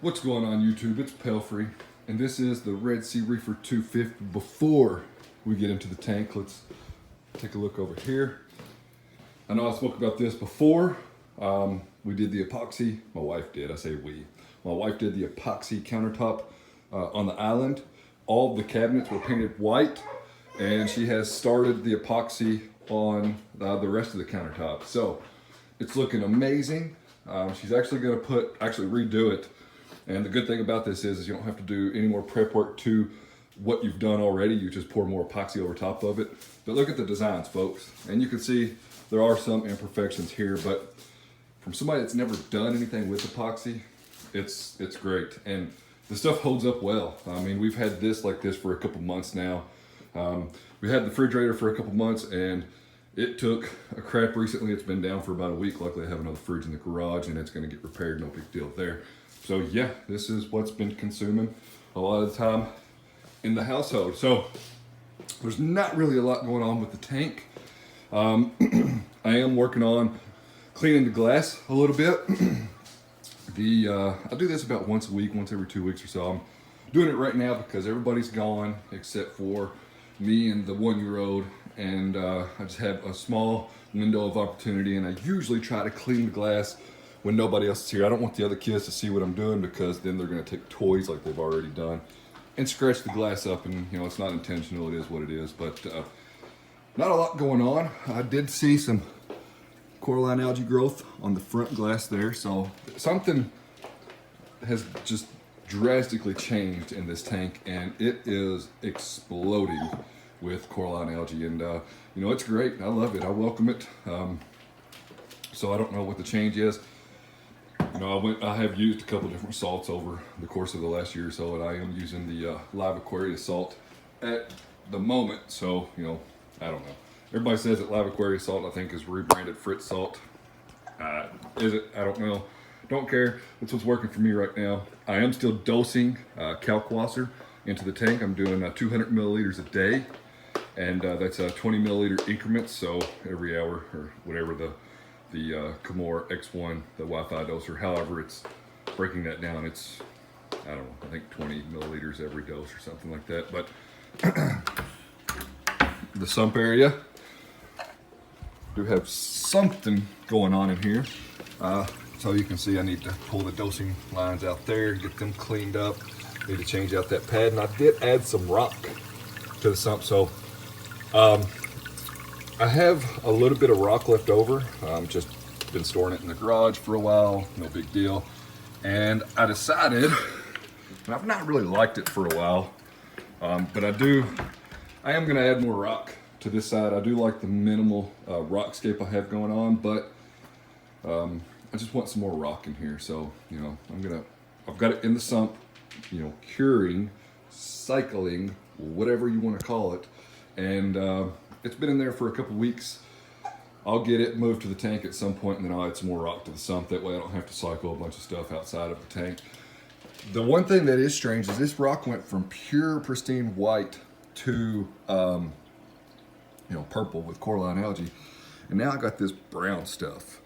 What's going on YouTube? It's Pelfrey, and this is the Red Sea Reefer 250. Before we get into the tank, let's take a look over here. I know I spoke about this before. We did the epoxy, my wife did, I say we. My wife did the epoxy countertop on the island. All of the cabinets were painted white, and she has started the epoxy on the rest of the countertop. So it's looking amazing. She's actually gonna redo it. And the good thing about this is you don't have to do any more prep work to what you've done already. You just pour more epoxy over top of it. But look at the designs, folks. And you can see there are some imperfections here, but from somebody that's never done anything with epoxy, it's great. And the stuff holds up well. I mean, we've had this like this for a couple months now. We had the refrigerator for a couple months, and it took a crap recently. It's been down for about a week. Luckily I have another fridge in the garage and it's gonna get repaired, no big deal there. So yeah, this is what's been consuming a lot of the time in the household. So there's not really a lot going on with the tank. I am working on cleaning the glass a little bit. I do this about once a week, once every 2 weeks or so. I'm doing it right now because everybody's gone except for me and the 1-year-old, and I just have a small window of opportunity, and I usually try to clean the glass when nobody else is here. I don't want the other kids to see what I'm doing, because then they're gonna take toys like they've already done and scratch the glass up, and you know, it's not intentional, it is what it is. But not a lot going on. I did see some coralline algae growth on the front glass there, so something has just drastically changed in this tank, and it is exploding with coralline algae. And you know, it's great. I love it. I welcome it. So I don't know what the change is. You know, I have used a couple different salts over the course of the last year or so, and I am using the Live Aquarius salt at the moment. So, you know, I don't know. Everybody says that Live Aquarius salt, I think, is rebranded Fritz salt. Is it? I don't know. Don't care. That's what's working for me right now. I am still dosing Kalk into the tank. I'm doing 200 milliliters a day, and that's 20 milliliter increments. So every hour, or whatever the Kamoer X1, the Wi-Fi doser, however it's breaking that down, it's, I don't know, I think 20 milliliters every dose or something like that. But the sump area, do have something going on in here. So you can see I need to pull the dosing lines out there, get them cleaned up. Need to change out that pad, and I did add some rock to the sump. So I have a little bit of rock left over. Just been storing it in the garage for a while, no big deal. And I decided, and I've not really liked it for a while, but I am gonna add more rock to this side. I do like the minimal rockscape I have going on, but I just want some more rock in here. So, you know, I've got it in the sump, you know, curing, cycling, whatever you wanna call it. And it's been in there for a couple weeks. I'll get it moved to the tank at some point, and then I'll add some more rock to the sump. That way I don't have to cycle a bunch of stuff outside of the tank. The one thing that is strange is this rock went from pure pristine white to you know, purple with coralline algae, and now I got this brown stuff,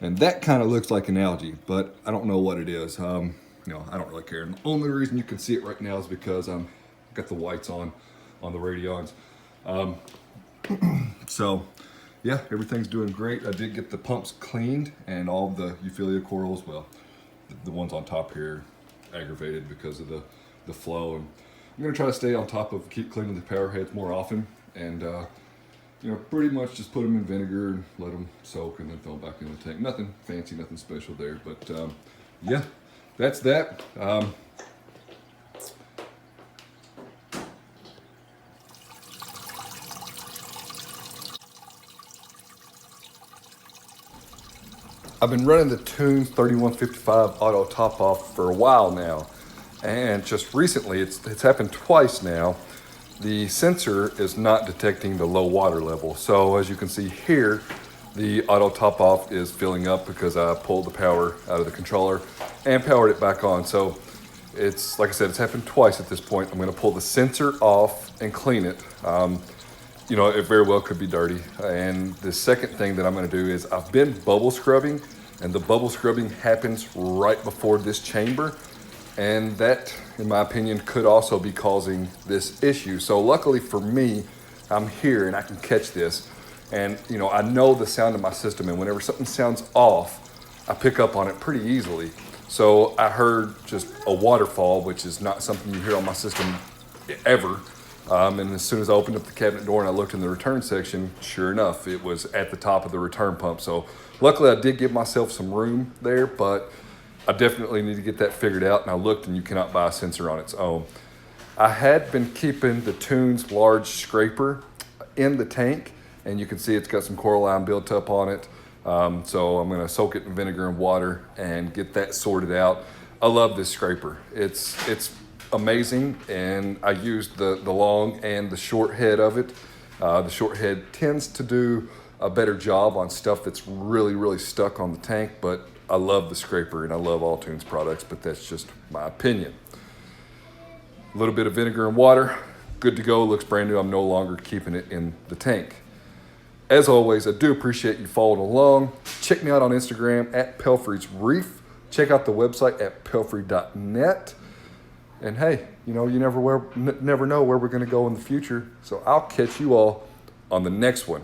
and that kind of looks like an algae, but I don't know what it is. You know, I don't really care. And the only reason you can see it right now is because I've got the whites on the radions. So yeah, everything's doing great. I did get the pumps cleaned, and all the Euphyllia corals, well, the ones on top here, aggravated because of the flow. And I'm gonna try to stay on top of, keep cleaning the power heads more often, and you know, pretty much just put them in vinegar and let them soak, and then throw them back in the tank. Nothing fancy, nothing special there, but yeah, that's that. I've been running the Tunze 3155 auto top off for a while now, and just recently, it's happened twice now, the sensor is not detecting the low water level. So as you can see here, the auto top off is filling up because I pulled the power out of the controller and powered it back on. So it's, like I said, it's happened twice at this point. I'm gonna pull the sensor off and clean it. You know, it very well could be dirty. And the second thing that I'm gonna do is I've been bubble scrubbing, and the bubble scrubbing happens right before this chamber. And that, in my opinion, could also be causing this issue. So luckily for me, I'm here and I can catch this. And you know, I know the sound of my system, and whenever something sounds off, I pick up on it pretty easily. So I heard just a waterfall, which is not something you hear on my system ever. And as soon as I opened up the cabinet door and I looked in the return section, sure enough, it was at the top of the return pump. So luckily I did give myself some room there, but I definitely need to get that figured out. And I looked, and you cannot buy a sensor on its own. I had been keeping the Tunze large scraper in the tank, and you can see it's got some coral line built up on it. So I'm gonna soak it in vinegar and water and get that sorted out. I love this scraper. It's amazing, and I used the long and the short head of it. The short head tends to do a better job on stuff that's really stuck on the tank, but I love the scraper and I love all Tunze products, but that's just my opinion. A little bit of vinegar and water, good to go, looks brand new. I'm no longer keeping it in the tank. As always, I do appreciate you following along. Check me out on Instagram at Pelfrey's Reef. Check out the website at pelfrey.net. And hey, you know, you never know where we're gonna go in the future. So I'll catch you all on the next one.